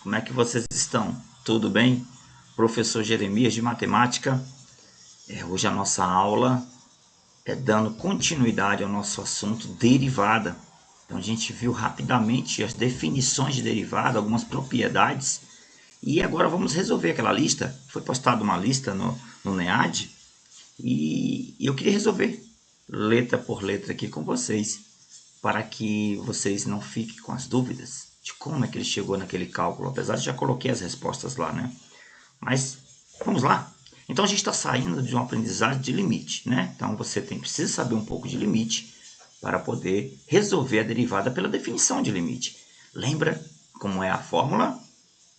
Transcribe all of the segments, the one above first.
Como é que vocês estão? Tudo bem? Professor Jeremias de Matemática. Hoje a nossa aula é dando continuidade ao nosso assunto derivada. Então a gente viu rapidamente as definições de derivada, algumas propriedades. E agora vamos resolver aquela lista. Foi postada uma lista no NEAD e eu queria resolver letra por letra aqui com vocês, para que vocês não fiquem com as dúvidas de como é que ele chegou naquele cálculo, apesar de já coloquei as respostas lá, né? Mas vamos lá. Então a gente está saindo de uma aprendizagem de limite, né? Então você precisa saber um pouco de limite para poder resolver a derivada pela definição de limite. Lembra como é a fórmula?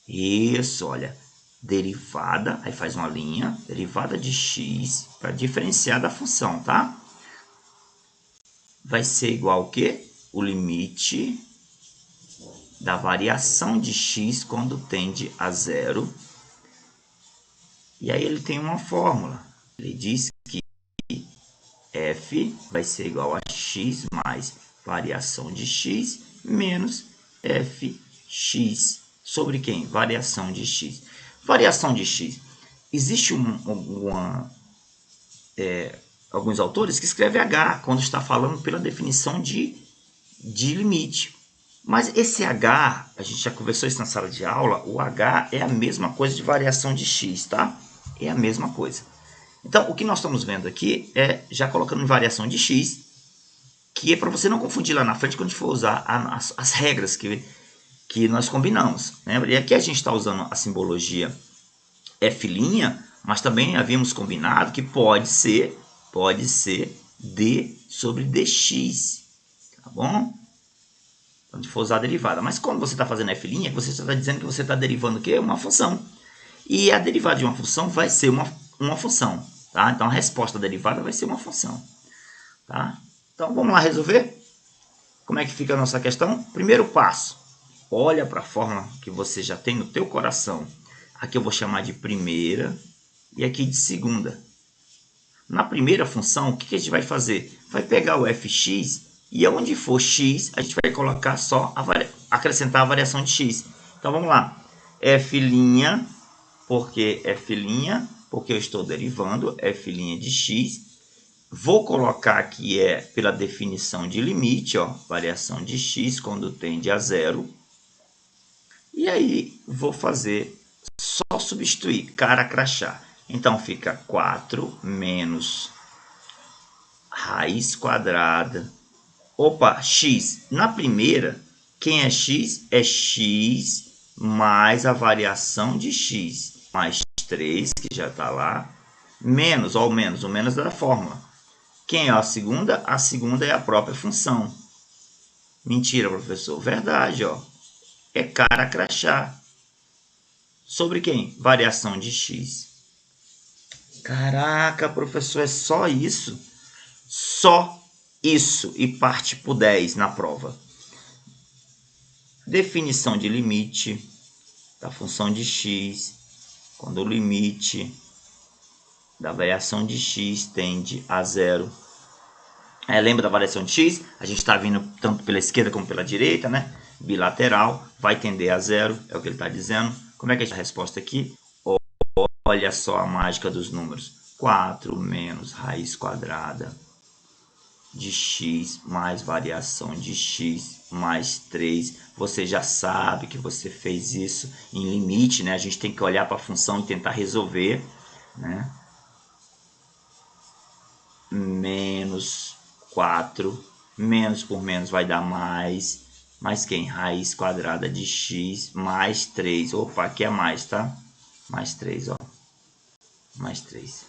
Isso, olha. Derivada, aí faz uma linha, derivada de x para diferenciar da função, tá? Vai ser igual ao quê? O limite da variação de x quando tende a zero. E aí ele tem uma fórmula. Ele diz que f vai ser igual a x mais variação de x menos fx. Sobre quem? Variação de x. Variação de x. Existe alguns autores que escrevem h quando está falando pela definição de limite. Mas esse h, a gente já conversou isso na sala de aula, o h é a mesma coisa de variação de x, tá? É a mesma coisa. Então, o que nós estamos vendo aqui é, já colocando em variação de x, que é para você não confundir lá na frente quando a gente for usar as regras que nós combinamos. Lembra? E aqui a gente está usando a simbologia f', mas também havíamos combinado que pode ser d sobre dx, tá bom? Quando for usar a derivada. Mas quando você está fazendo f', você está dizendo que você está derivando o quê? Uma função. E a derivada de uma função vai ser uma função. Tá? Então a resposta da derivada vai ser uma função. Tá? Então vamos lá resolver? Como é que fica a nossa questão? Primeiro passo. Olha para a fórmula que você já tem no teu coração. Aqui eu vou chamar de primeira e aqui de segunda. Na primeira função, o que a gente vai fazer? Vai pegar o fx e onde for x, a gente vai colocar só, acrescentar a variação de x. Então vamos lá. F', porque porque eu estou derivando, f' de x. Vou colocar aqui pela definição de limite, ó, variação de x quando tende a zero. E aí vou fazer, só substituir, cara crachá. Então fica 4 menos raiz quadrada. Opa, x. Na primeira, quem é x? É x mais a variação de x. Mais 3, que já está lá. Menos, ó, o menos da fórmula. Quem é a segunda? A segunda é a própria função. Mentira, professor. Verdade, ó. É cara crachá. Sobre quem? Variação de x. Caraca, professor, é só isso? Só isso. E parte por 10 na prova. Definição de limite da função de x. Quando o limite da variação de x tende a zero. Lembra da variação de x? A gente está vindo tanto pela esquerda como pela direita, né? Bilateral, vai tender a zero, é o que ele está dizendo. Como é que é a resposta aqui? Olha só a mágica dos números. 4 menos raiz quadrada de x mais variação de x mais 3. Você já sabe que você fez isso em limite, né? A gente tem que olhar para a função e tentar resolver, né? Menos 4, menos por menos vai dar mais. Mais quem? Raiz quadrada de x mais 3. Opa, aqui é mais, tá? Mais 3, ó. Mais 3.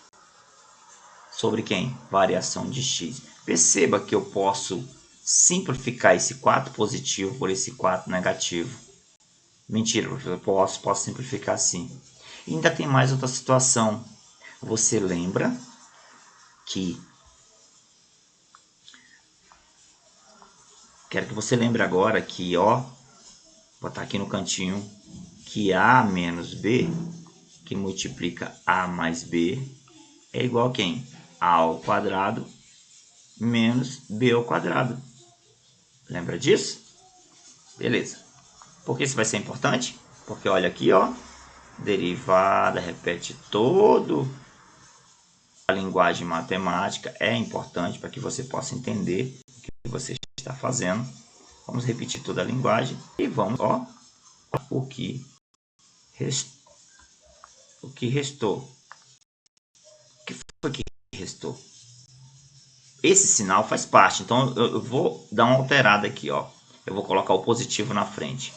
Sobre quem? Variação de x. Perceba que eu posso simplificar esse 4 positivo por esse 4 negativo. Mentira, eu posso simplificar assim. E ainda tem mais outra situação. Você lembra que... Quero que você lembre agora que, ó, vou botar aqui no cantinho, que a menos b, que multiplica a mais b, é igual a quem? A ao quadrado menos b ao quadrado. Lembra disso? Beleza. Por que isso vai ser importante? Porque olha aqui, ó, derivada, repete todo a linguagem matemática, é importante para que você possa entender o que você está fazendo. Vamos repetir toda a linguagem e vamos, ó, o que restou. O que foi que restou? Esse sinal faz parte, então eu vou dar uma alterada aqui, ó. Eu vou colocar o positivo na frente.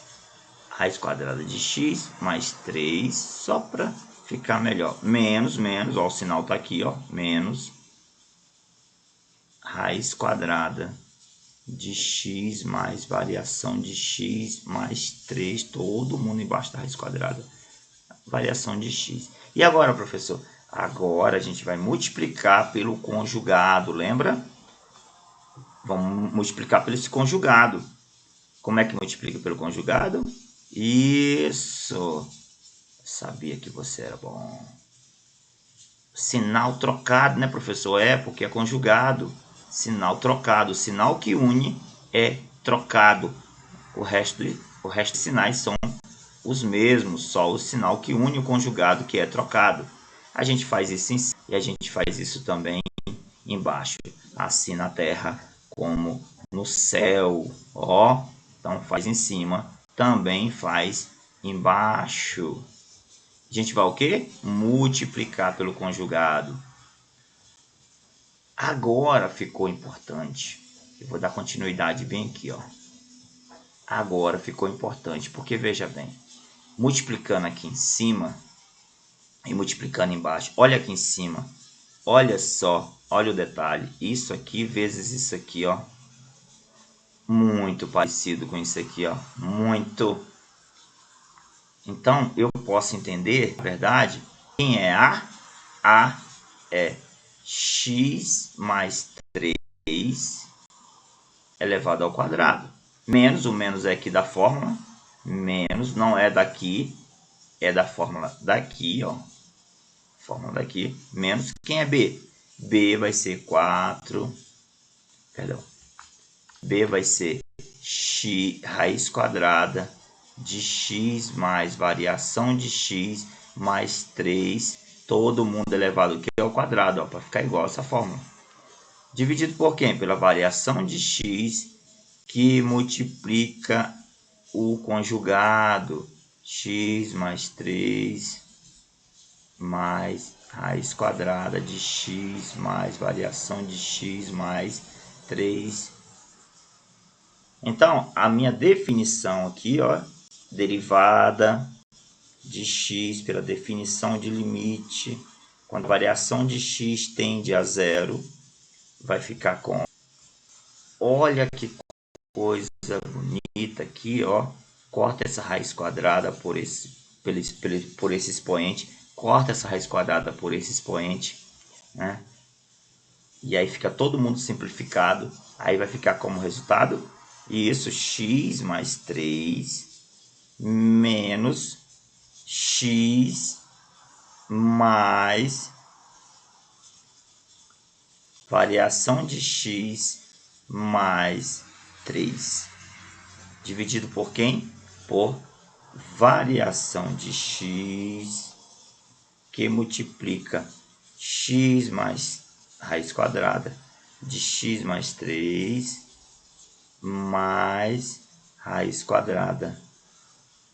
Raiz quadrada de x mais 3, só para ficar melhor. Menos, ó, o sinal tá aqui, ó. Menos raiz quadrada de x mais variação de x mais 3, todo mundo embaixo da raiz quadrada. Variação de x. E agora, professor? Agora a gente vai multiplicar pelo conjugado, lembra? Vamos multiplicar pelo esse conjugado. Como é que multiplica pelo conjugado? Isso! Sabia que você era bom. Sinal trocado, né, professor? É, porque é conjugado. Sinal trocado. O sinal que une é trocado. O resto de sinais são os mesmos, só o sinal que une o conjugado que é trocado. A gente faz isso em cima e a gente faz isso também embaixo. Assim na terra como no céu. Ó, então faz em cima, também faz embaixo. A gente vai o quê? Multiplicar pelo conjugado. Agora ficou importante. Eu vou dar continuidade bem aqui, ó. Agora ficou importante, porque veja bem, multiplicando aqui em cima e multiplicando embaixo, olha aqui em cima, olha só, olha o detalhe, isso aqui vezes isso aqui, ó, muito parecido com isso aqui, ó, muito. Então eu posso entender, na verdade, quem é A é x mais 3 elevado ao quadrado. Menos, o menos é aqui da fórmula, menos não é daqui, é da fórmula daqui, ó. Fórmula daqui, menos quem é B? B vai ser 4, perdão. B vai ser x, raiz quadrada de x mais variação de x mais 3, todo mundo elevado aqui ao quadrado, ó, para ficar igual essa fórmula. Dividido por quem? Pela variação de x que multiplica o conjugado, x mais 3 mais raiz quadrada de x mais variação de x mais 3. Então, a minha definição aqui, ó, derivada de x pela definição de limite, quando a variação de x tende a zero, vai ficar com... Olha que coisa bonita aqui, ó. Corta essa raiz quadrada por esse expoente, corta essa raiz quadrada por esse expoente, né? E aí fica todo mundo simplificado. Aí vai ficar como resultado isso, x mais 3 menos x mais variação de x mais 3. Dividido por quem? Por variação de x que multiplica x mais raiz quadrada de x mais 3 mais raiz quadrada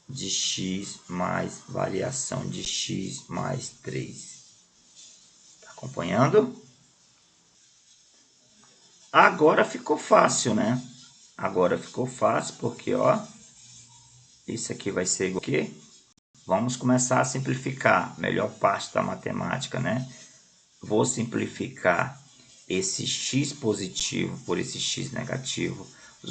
de x mais variação de x mais 3. Tá acompanhando? Agora ficou fácil, né? Agora ficou fácil porque, ó, isso aqui vai ser igual a quê? Vamos começar a simplificar. Melhor parte da matemática, né? Vou simplificar esse x positivo por esse x negativo.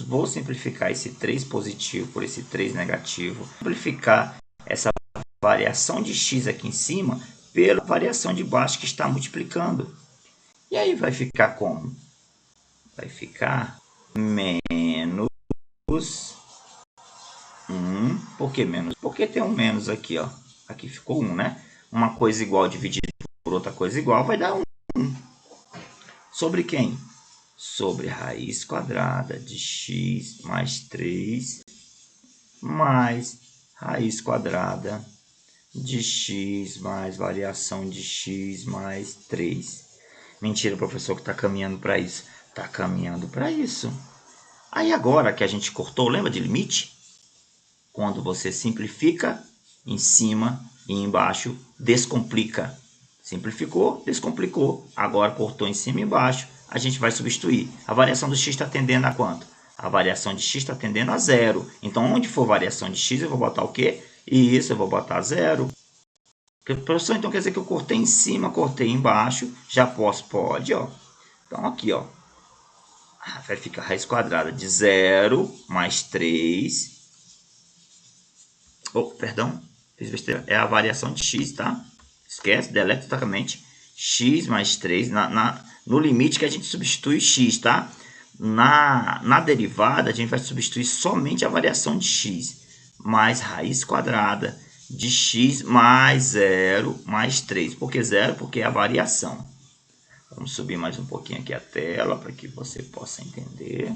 Vou simplificar esse 3 positivo por esse 3 negativo. Simplificar essa variação de x aqui em cima pela variação de baixo que está multiplicando. E aí vai ficar como? Vai ficar menos 1. Por que menos? Porque tem um menos aqui, ó. Aqui ficou 1, né? Uma coisa igual dividida por outra coisa igual vai dar 1. Sobre quem? Sobre raiz quadrada de x mais 3 mais raiz quadrada de x mais variação de x mais 3. Mentira, professor, que está caminhando para isso. Está caminhando para isso. Aí agora que a gente cortou, lembra de limite? Quando você simplifica, em cima e embaixo, descomplica. Simplificou, descomplicou. Agora cortou em cima e embaixo, a gente vai substituir. A variação do x está tendendo a quanto? A variação de x está tendendo a zero. Então, onde for variação de x, eu vou botar o quê? Isso, eu vou botar zero. Professor, então quer dizer que eu cortei em cima, cortei embaixo. Já posso? Pode, ó. Então, aqui, ó. Vai ficar raiz quadrada de 0 mais 3. Oh, perdão, fiz besteira. É a variação de x, tá? Esquece, deleta totalmente. X mais 3. No limite que a gente substitui x, tá? Na derivada, a gente vai substituir somente a variação de x. Mais raiz quadrada de x mais 0 mais 3. Por que 0? Porque é a variação. Vamos subir mais um pouquinho aqui a tela para que você possa entender.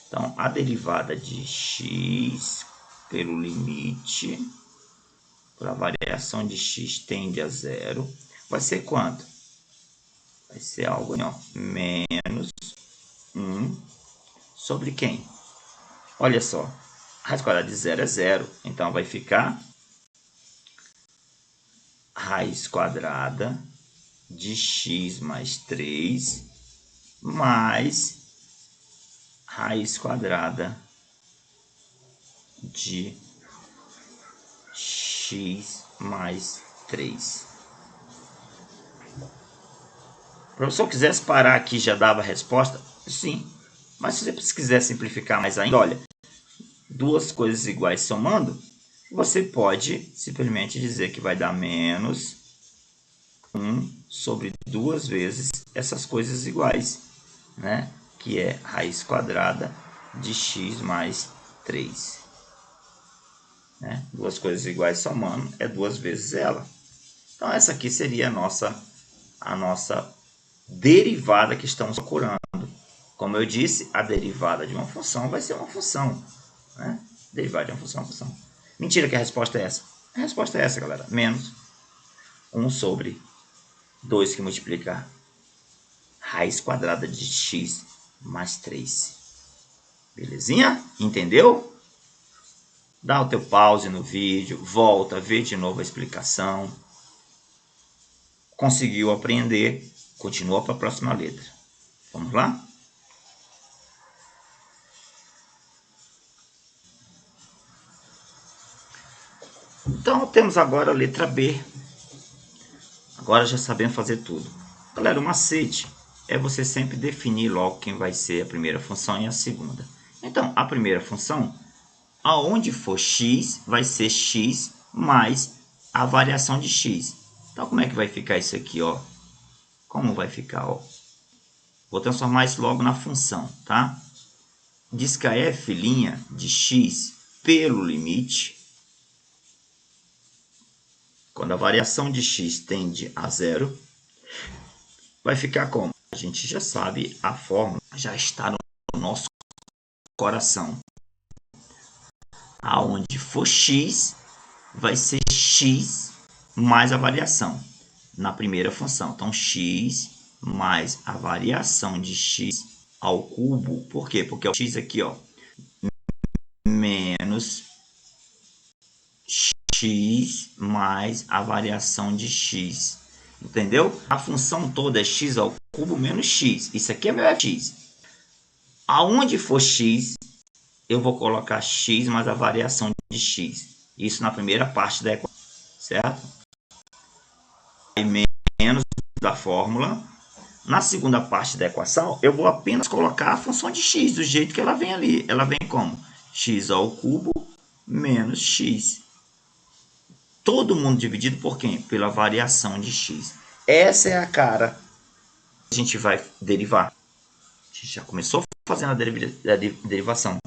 Então, a derivada de x pelo limite, para a variação de x tende a 0, vai ser quanto? Vai ser algo assim, ó, menos 1 sobre quem? Olha só, a raiz quadrada de 0 é 0, então vai ficar raiz quadrada de x mais 3 mais raiz quadrada de x mais 3. Se o professor quisesse parar aqui já dava a resposta? Sim. Mas se você quiser simplificar mais ainda, olha, duas coisas iguais somando, você pode simplesmente dizer que vai dar menos 1 sobre 2 vezes essas coisas iguais, né? Que é raiz quadrada de x mais 3. Né? Duas coisas iguais somando é 2 vezes ela. Então, essa aqui seria a nossa derivada que estamos procurando. Como eu disse, a derivada de uma função vai ser uma função. Né? Derivada de uma função é uma função. Mentira que a resposta é essa. A resposta é essa, galera. Menos 1 sobre 2 que multiplica raiz quadrada de x mais 3. Belezinha? Entendeu? Dá o teu pause no vídeo, volta, vê de novo a explicação. Conseguiu aprender? Continua para a próxima letra. Vamos lá? Então, temos agora a letra B. Agora já sabemos fazer tudo. Galera, o macete é você sempre definir logo quem vai ser a primeira função e a segunda. Então, a primeira função, aonde for x, vai ser x mais a variação de x. Então, como é que vai ficar isso aqui, ó? Como vai ficar, ó? Vou transformar isso logo na função, tá? Diz que a f' de x pelo limite, quando a variação de x tende a 0, vai ficar como? A gente já sabe a fórmula, já está no nosso coração. Aonde for x, vai ser x mais a variação na primeira função. Então, x mais a variação de x ao cubo. Por quê? Porque o x aqui, ó, menos x mais a variação de x. Entendeu? A função toda é x ao cubo menos x. Isso aqui é meu fx. Aonde for x, eu vou colocar x mais a variação de x. Isso na primeira parte da equação, certo? E menos da fórmula. Na segunda parte da equação, eu vou apenas colocar a função de x, do jeito que ela vem ali. Ela vem como? X ao cubo menos x. Todo mundo dividido por quem? Pela variação de x. Essa é a cara que a gente vai derivar. A gente já começou fazendo a derivação.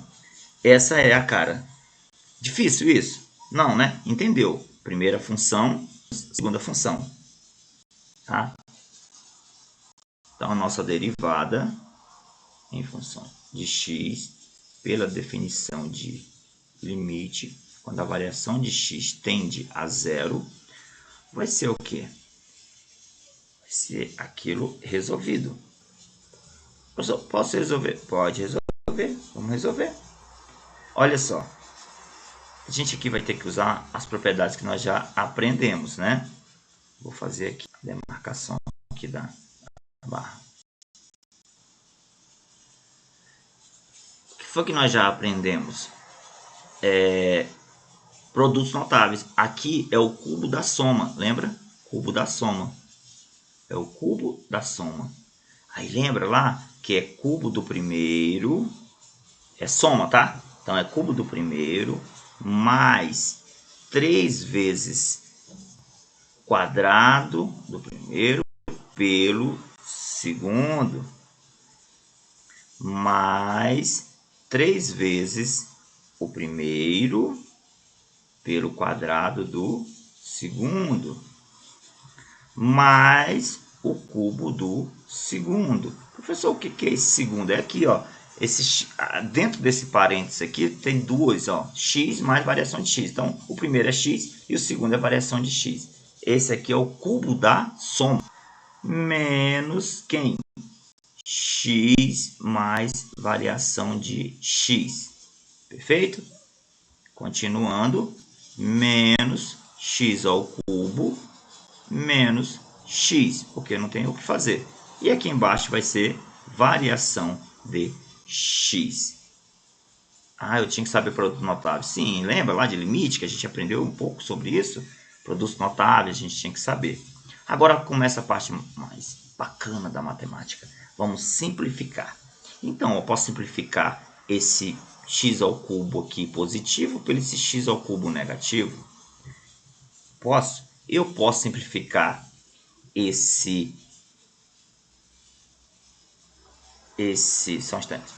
Essa é a cara. Difícil isso? Não, né? Entendeu? Primeira função, segunda função. Tá? Então, a nossa derivada em função de x, pela definição de limite, quando a variação de x tende a zero, vai ser o quê? Vai ser aquilo resolvido. Posso resolver? Pode resolver. Vamos resolver. Olha só. A gente aqui vai ter que usar as propriedades que nós já aprendemos, né? Vou fazer aqui a demarcação aqui da barra. O que foi que nós já aprendemos? Produtos notáveis. Aqui é o cubo da soma, lembra? Cubo da soma. É o cubo da soma. Aí lembra lá que é cubo do primeiro, é soma, tá? Então é cubo do primeiro mais 3 vezes quadrado do primeiro pelo segundo, mais 3 vezes o primeiro pelo quadrado do segundo, mais o cubo do segundo. Professor, o que é esse segundo? É aqui, ó. Dentro desse parênteses aqui tem duas, ó, x mais variação de x. Então, o primeiro é x e o segundo é variação de x. Esse aqui é o cubo da soma. Menos quem? X mais variação de x. Perfeito? Continuando. Menos x ao cubo menos x, porque não tem o que fazer. E aqui embaixo vai ser variação de x. Ah, eu tinha que saber produtos notáveis. Sim, lembra lá de limite, que a gente aprendeu um pouco sobre isso? Produtos notáveis, a gente tinha que saber. Agora começa a parte mais bacana da matemática. Vamos simplificar. Então, eu posso simplificar esse x ao cubo aqui positivo pelo esse x ao cubo negativo? Posso? Eu posso simplificar só um instante.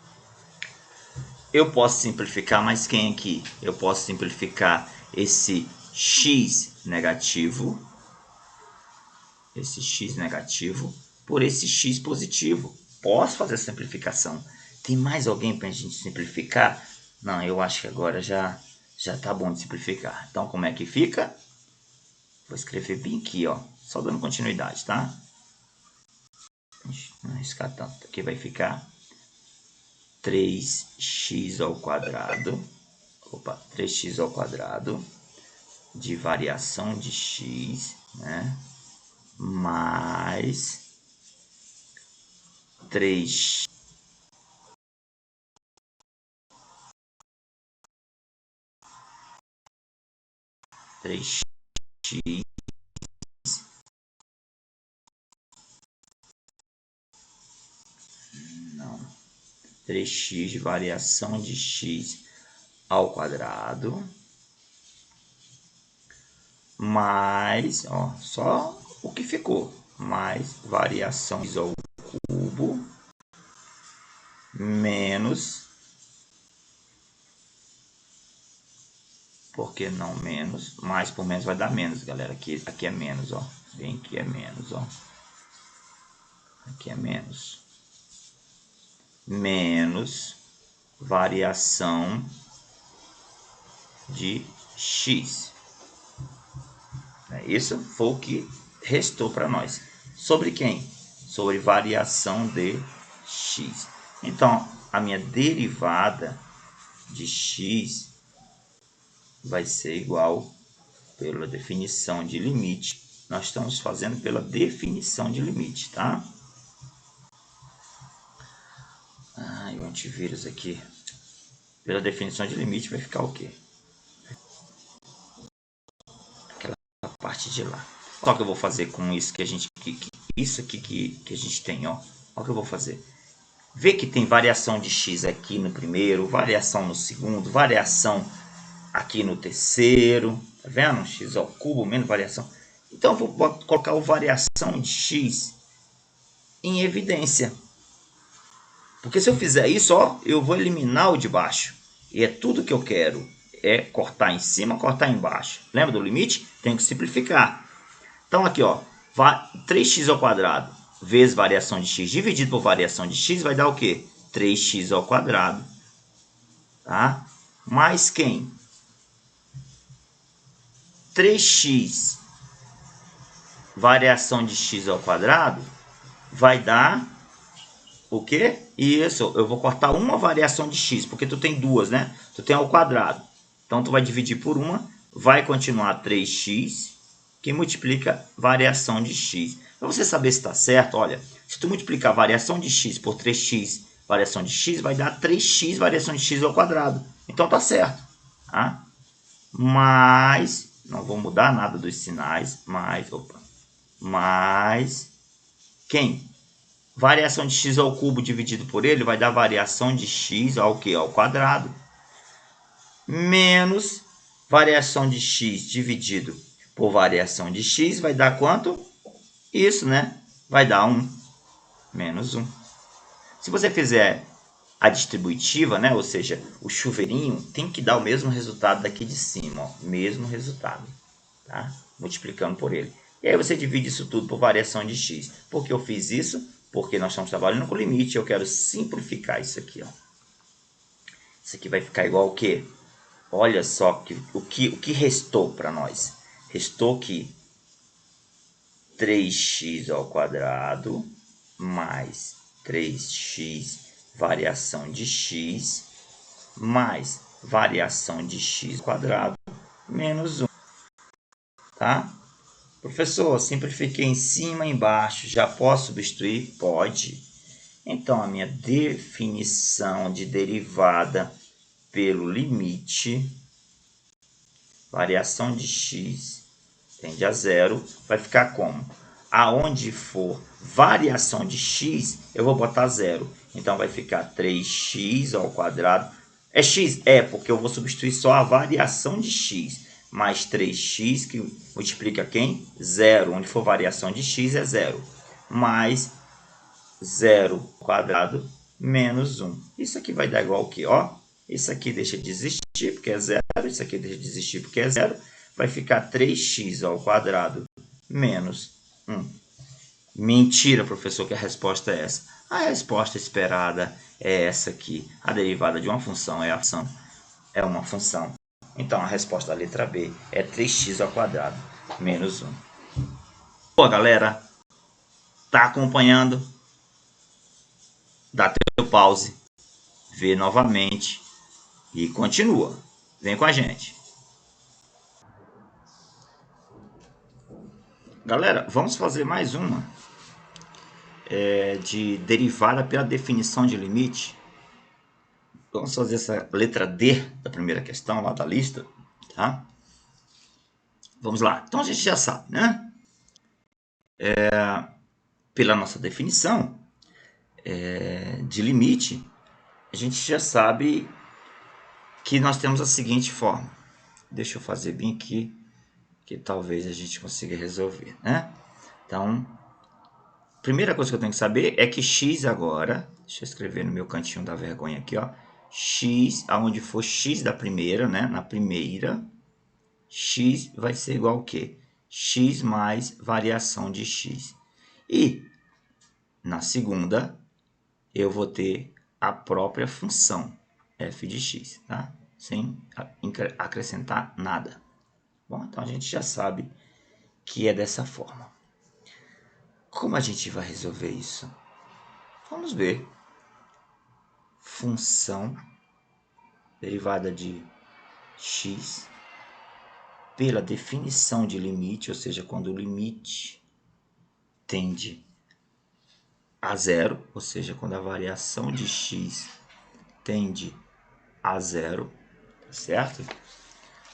Eu posso simplificar mais quem aqui? Eu posso simplificar esse x negativo, por esse x positivo. Posso fazer a simplificação. Tem mais alguém para a gente simplificar? Não, eu acho que agora já tá bom de simplificar. Então, como é que fica? Vou escrever bem aqui, ó, só dando continuidade, tá? Não arriscar tanto. Aqui vai ficar 3x ao quadrado. 3x ao quadrado de variação de x, né? Mais 3x não, 3x de variação de x ao quadrado mais, ó, só o que ficou, mais variação de x ao cubo menos, por que não menos? Mais por menos vai dar menos, galera. Aqui é menos, ó. Bem que é menos, ó. Aqui é menos. Menos variação de x. Isso foi o que restou para nós. Sobre quem? Sobre variação de x. Então, a minha derivada de x vai ser igual, pela definição de limite, nós estamos fazendo pela definição de limite, tá? O antivírus aqui. Pela definição de limite vai ficar o quê? Aquela parte de lá. Olha o que eu vou fazer com isso que a gente... isso aqui que a gente tem, ó. Olha o que eu vou fazer. Vê que tem variação de x aqui no primeiro, variação no segundo, variação aqui no terceiro, tá vendo? X ao cubo menos variação. Então eu vou colocar o variação de x em evidência. Porque se eu fizer isso, ó, eu vou eliminar o de baixo. E é tudo que eu quero. É cortar em cima, cortar embaixo. Lembra do limite? Tenho que simplificar. Então aqui, ó, 3x ao quadrado vezes variação de x dividido por variação de x vai dar o quê? 3x ao quadrado. Tá? Mais quem? 3x variação de x ao quadrado vai dar o quê? Isso, eu vou cortar uma variação de x, porque tu tem duas, né? Tu tem ao quadrado. Então, tu vai dividir por uma, vai continuar 3x, que multiplica variação de x. Para você saber se está certo, olha, se tu multiplicar variação de x por 3x, variação de x, vai dar 3x variação de x ao quadrado. Então, tá certo. Tá? Mas, não vou mudar nada dos sinais, mas, quem? Variação de x ao cubo dividido por ele vai dar variação de x ao quê? Ao quadrado. Menos variação de x dividido por variação de x vai dar quanto? Isso, né? Vai dar 1. Menos 1. Se você fizer a distributiva, né? Ou seja, o chuveirinho, tem que dar o mesmo resultado daqui de cima. Ó, mesmo resultado. Tá? Multiplicando por ele. E aí você divide isso tudo por variação de x. Por que eu fiz isso? Porque nós estamos trabalhando com limite. Eu quero simplificar isso aqui. Ó. Isso aqui vai ficar igual o quê? Olha só o que restou para nós. Restou que 3x ao quadrado mais 3x variação de x mais variação de x ao quadrado menos 1. Tá? Professor, simplifiquei em cima e embaixo. Já posso substituir? Pode. Então, a minha definição de derivada pelo limite, variação de x tende a zero, vai ficar como? Aonde for variação de x, eu vou botar zero. Então, vai ficar 3x ao quadrado. É x? É, porque eu vou substituir só a variação de x. Mais 3x, que multiplica quem? Zero. Onde for variação de x é zero. Mais 0 quadrado menos 1. Isso aqui vai dar igual o quê? Ó, isso aqui deixa de existir porque é zero. Isso aqui deixa de existir porque é zero. Vai ficar 3x ao quadrado menos 1. Mentira, professor, que a resposta é essa. A resposta esperada é essa aqui. A derivada de uma função é uma função. Então, a resposta da letra B é 3x ao quadrado menos 1. Boa, galera. Tá acompanhando? Dá teu pause. Vê novamente. E continua. Vem com a gente. Galera, vamos fazer mais uma. De derivada pela definição de limite. Vamos fazer essa letra D da primeira questão lá da lista. Tá? Vamos lá. Então, a gente já sabe, né? Pela nossa definição de limite, a gente já sabe que nós temos a seguinte forma. Deixa eu fazer bem aqui, que talvez a gente consiga resolver, né? Então, primeira coisa que eu tenho que saber é que x agora, deixa eu escrever no meu cantinho da vergonha aqui, ó, x, aonde for x da primeira, né? Na primeira, x vai ser igual ao quê? X mais variação de x. E na segunda, eu vou ter a própria função f de x, tá? Sem acrescentar nada. Bom, então a gente já sabe que é dessa forma. Como a gente vai resolver isso? Vamos ver. Função derivada de x pela definição de limite, ou seja, quando o limite tende a zero, ou seja, quando a variação de x tende a zero, certo?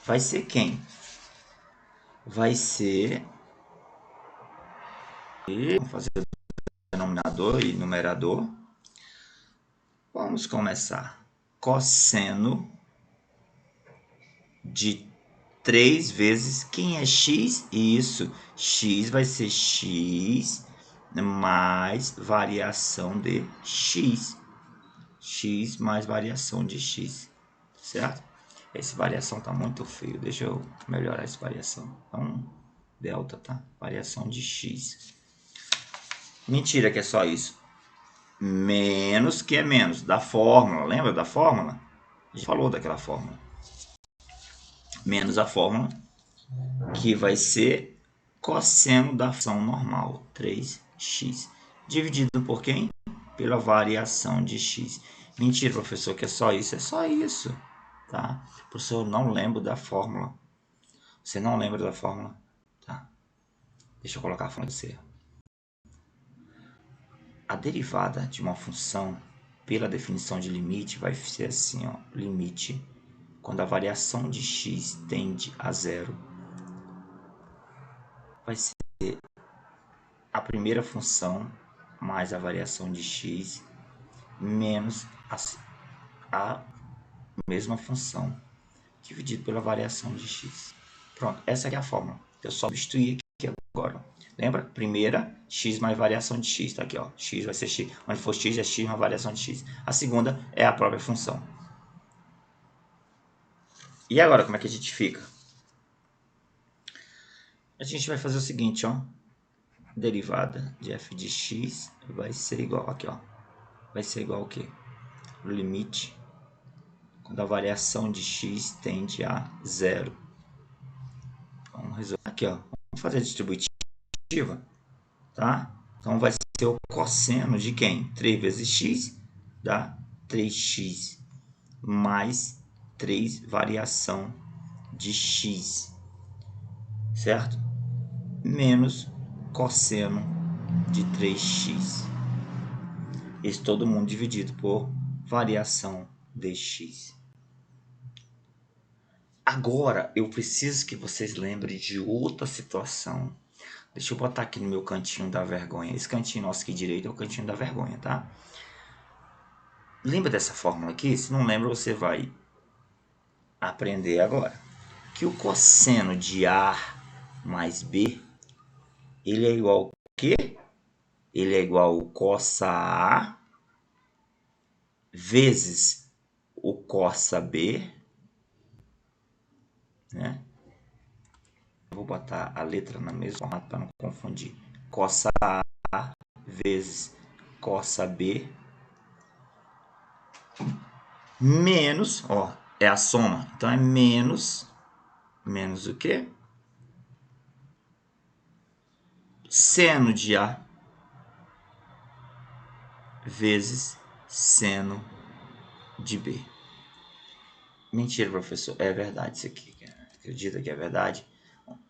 Vai ser quem? Vai ser... Vamos fazer o denominador e numerador. Vamos começar. Cosseno de 3 vezes quem é x? Isso. X vai ser x mais variação de x. X mais variação de x. Certo? Essa variação está muito feio. Deixa eu melhorar essa variação. Então, delta, tá? Variação de x. Mentira que é só isso. Menos que é menos. Da fórmula. Lembra da fórmula? A gente falou daquela fórmula. Menos a fórmula que vai ser cosseno da função normal, 3x, dividido por quem? Pela variação de x. Mentira, professor, que é só isso. É só isso, tá? Professor, eu não lembro da fórmula. Você não lembra da fórmula? Tá. Deixa eu colocar a fórmula de C. A derivada de uma função pela definição de limite vai ser assim, ó, limite quando a variação de x tende a zero, vai ser a primeira função mais a variação de x menos a mesma função dividido pela variação de x. Pronto, essa aqui é a fórmula. Eu só substituí aqui agora. Lembra? Primeira, x mais variação de x. Tá aqui, ó. X vai ser x. Onde for x, é x mais variação de x. A segunda é a própria função. E agora, como é que a gente fica? A gente vai fazer o seguinte, ó. Derivada de f de x vai ser igual, aqui, ó. Vai ser igual ao quê? O limite quando a variação de x tende a zero. Vamos resolver aqui, ó. Vamos fazer a distributiva, tá? Então vai ser o cosseno de quem? 3 vezes x dá 3x mais 3 variação de x, certo? Menos cosseno de 3x. Isso todo mundo dividido por variação de x. Agora eu preciso que vocês lembrem de outra situação. Deixa eu botar aqui no meu cantinho da vergonha. Esse cantinho nosso aqui direito é o cantinho da vergonha, tá? Lembra dessa fórmula aqui? Se não lembra, você vai aprender agora. Que o cosseno de A mais B, ele é igual ao quê? Ele é igual ao cossa A vezes o cossa B, né? Eu vou botar a letra no mesmo formato para não confundir. Cossa A vezes cossa B menos, ó, é a soma. Então é menos o quê? Seno de A vezes seno de B. Mentira, professor. É verdade isso aqui. Acredita que é verdade?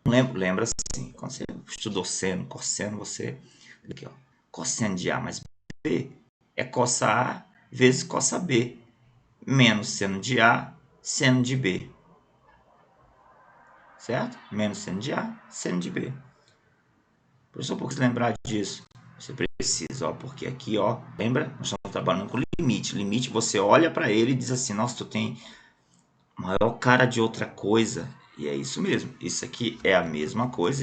Lembra assim, quando você estudou seno, cosseno, você... Aqui, ó. Cosseno de A mais B é cossa A vezes cossa B. Menos seno de A, seno de B. Certo? Menos seno de A, seno de B. Professor, por que você lembrar disso? Você precisa, ó, porque aqui, ó, lembra? Nós estamos trabalhando com limite. Limite, você olha para ele e diz assim, nossa, tu tem maior cara de outra coisa. E é isso mesmo. Isso aqui é a mesma coisa.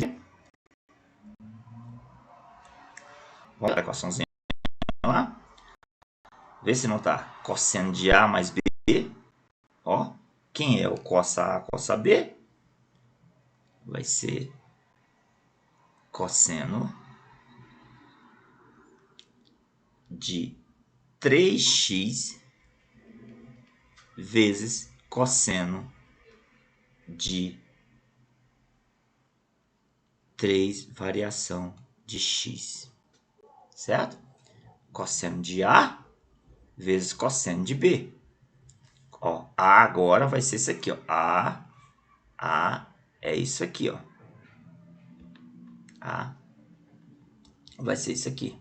Vamos para a equaçãozinha lá. Vê se não tá. Cosseno de A mais B. Ó, quem é o cossa A, cossa B? Vai ser cosseno de 3x vezes cosseno de 3 variação de x. Certo? Cosseno de A vezes cosseno de B. Ó, A agora vai ser isso aqui, ó. A é isso aqui, ó. A vai ser isso aqui.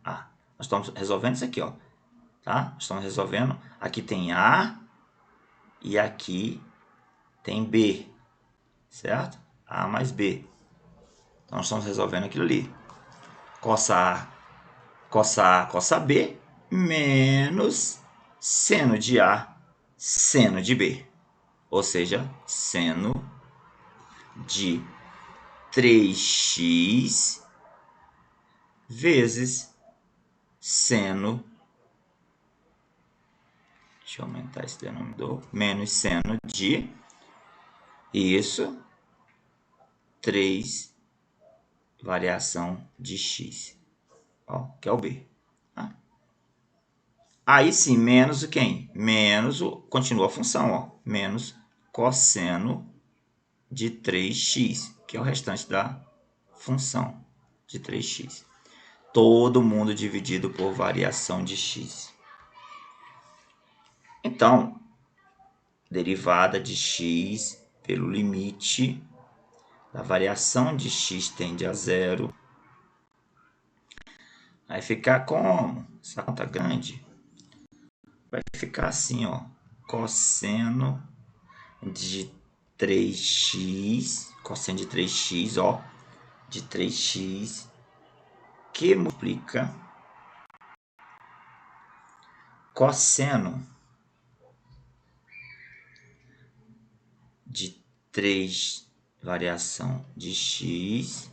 A. Nós estamos resolvendo isso aqui, ó. Tá? Nós estamos resolvendo. Aqui tem A e aqui tem B. Certo? A mais B. Então nós estamos resolvendo aquilo ali. Cossa A, cossa B, menos seno de A, seno de B. Ou seja, seno de 3x vezes seno, deixa eu aumentar esse denominador, menos seno de, isso, 3 variação de x, ó, que é o B. Tá? Aí sim, menos o quem? Menos o, continua a função, ó, menos cosseno de 3x, que é o restante da função de 3x. Todo mundo dividido por variação de x. Então, derivada de x pelo limite da variação de x tende a zero. Vai ficar como? Essa conta grande vai ficar assim, ó, cosseno de 3x, cosseno de 3x, ó, de 3x, que multiplica cosseno de 3 variação de x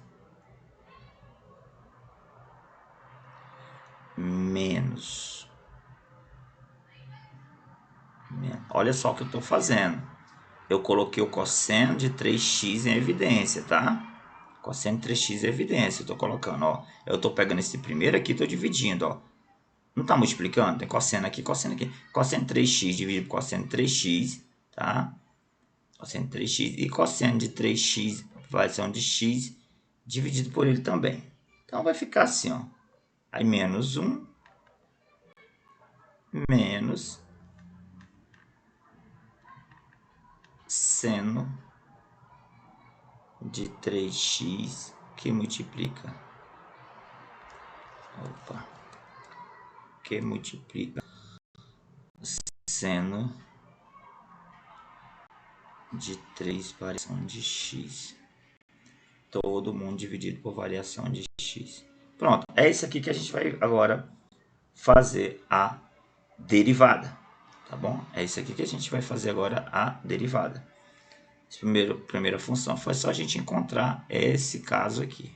menos. Olha só o que eu estou fazendo. Eu coloquei o cosseno de 3x em evidência, tá? Cosseno de 3x em evidência. Eu estou colocando, ó. Eu estou pegando esse primeiro aqui e estou dividindo, ó. Não está multiplicando? Tem cosseno aqui, cosseno aqui. Cosseno de 3x dividido por cosseno de 3x, tá? Cosseno de 3x. E cosseno de 3x, variação de x, dividido por ele também. Então, vai ficar assim, ó. Aí, menos 1, menos seno de 3x que multiplica. Que multiplica seno de 3 variação de x. Todo mundo dividido por variação de x. Pronto, é isso aqui que a gente vai agora fazer a derivada, tá bom? É isso aqui que a gente vai fazer agora a derivada. Primeira função foi só a gente encontrar esse caso aqui.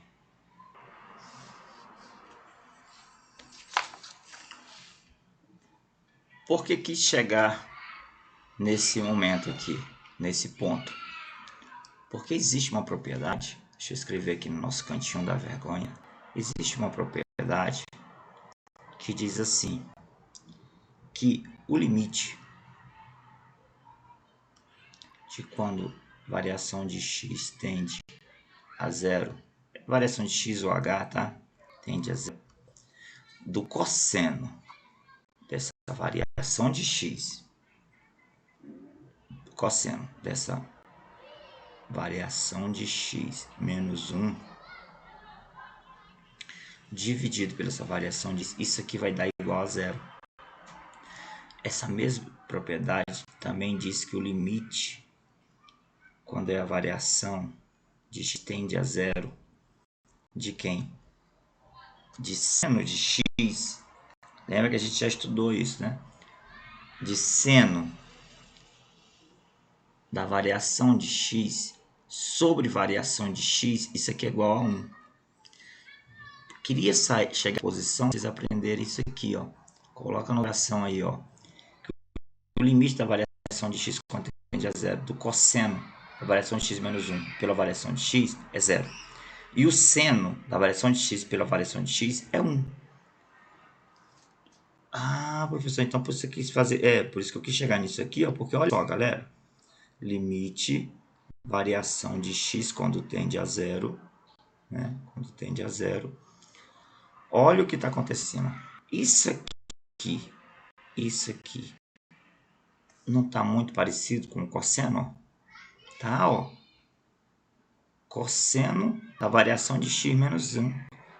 Por que quis chegar nesse momento aqui, nesse ponto? Porque existe uma propriedade, deixa eu escrever aqui no nosso cantinho da vergonha, existe uma propriedade que diz assim, que o limite de quando variação de x tende a zero, variação de x ou h, tá? Tende a zero, do cosseno dessa variação de x, cosseno dessa variação de x menos 1, dividido pela essa variação de isso aqui vai dar igual a zero. Essa mesma propriedade também diz que o limite, quando é a variação de x tende a zero, de quem? De seno de x. Lembra que a gente já estudou isso, né? De seno da variação de x sobre variação de x, isso aqui é igual a 1. Queria chegar à posição, vocês aprenderem isso aqui, ó. Coloca na oração aí, ó. O limite da variação de x quando tende a zero do cosseno da variação de x menos 1 pela variação de x é zero. E o seno da variação de x pela variação de x é 1. Ah, professor, então por isso que eu quis fazer. Por isso que eu quis chegar nisso aqui, ó. Porque olha só, galera. Limite variação de x quando tende a zero, né? Quando tende a zero. Olha o que está acontecendo. Isso aqui não está muito parecido com o cosseno, ó? Tá, ó. Cosseno da variação de x menos 1.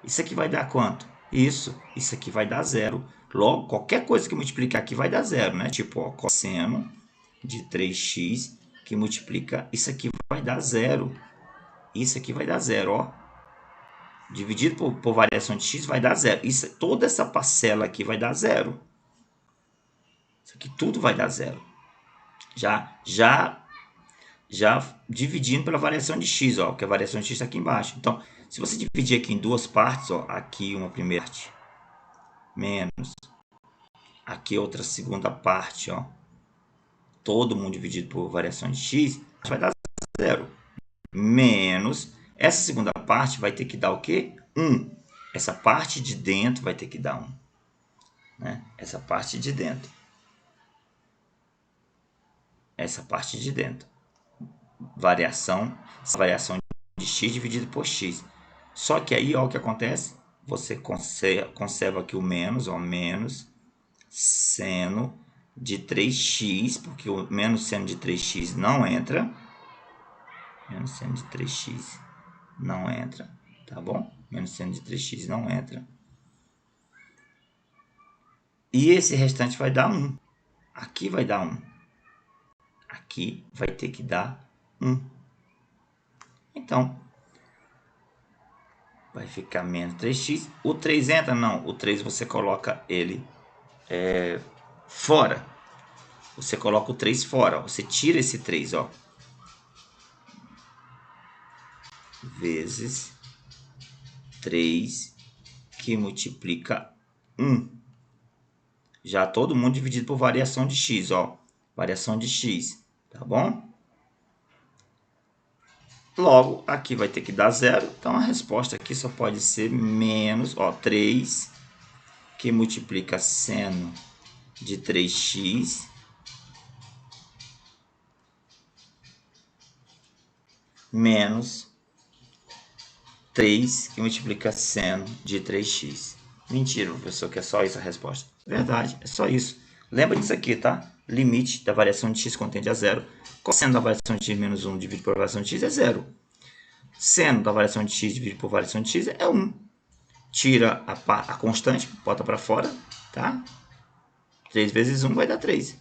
Isso aqui vai dar quanto? Isso aqui vai dar zero. Logo, qualquer coisa que multiplicar aqui vai dar zero, né? Tipo, ó, cosseno de 3x que multiplica, isso aqui vai dar zero. Isso aqui vai dar zero, ó. Dividido por variação de x vai dar zero. Toda essa parcela aqui vai dar zero. Isso aqui tudo vai dar zero. Já dividindo pela variação de x, ó, porque a variação de x está aqui embaixo. Então, se você dividir aqui em duas partes, ó, aqui uma primeira parte, menos, aqui outra segunda parte, ó, todo mundo dividido por variação de x, vai dar zero. Menos, essa segunda parte vai ter que dar o quê? 1. Essa parte de dentro vai ter que dar 1. Né? Essa parte de dentro. variação de x dividido por x. Só que aí, ó, o que acontece? Você conserva aqui o menos, ó, menos seno de 3x, porque o menos seno de 3x não entra. Menos seno de 3x não entra, tá bom? Menos seno de 3x não entra. E esse restante vai dar 1. Aqui vai dar 1. Aqui vai ter que dar 1. Então, vai ficar menos 3x. O 3 entra? Não. O 3 você coloca ele fora. Você coloca o 3 fora. Você tira esse 3, ó. Vezes 3 que multiplica 1. Já todo mundo dividido por variação de x, ó. Variação de x, tá bom? Logo, aqui vai ter que dar 0. Então, a resposta aqui só pode ser menos, ó, 3 que multiplica seno de 3x menos 3 que multiplica seno de 3x. Mentira, professor, que é só isso a resposta. Verdade, é só isso. Lembra disso aqui, tá? Limite da variação de x quando tende a 0. Cosseno da variação de x menos 1 dividido por variação de x é 0. Seno da variação de x dividido por variação de x é 1. Tira a constante, bota para fora, tá? 3 vezes 1 vai dar 3.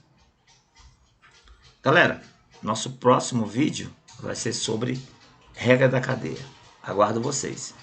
Galera, nosso próximo vídeo vai ser sobre regra da cadeia. Aguardo vocês.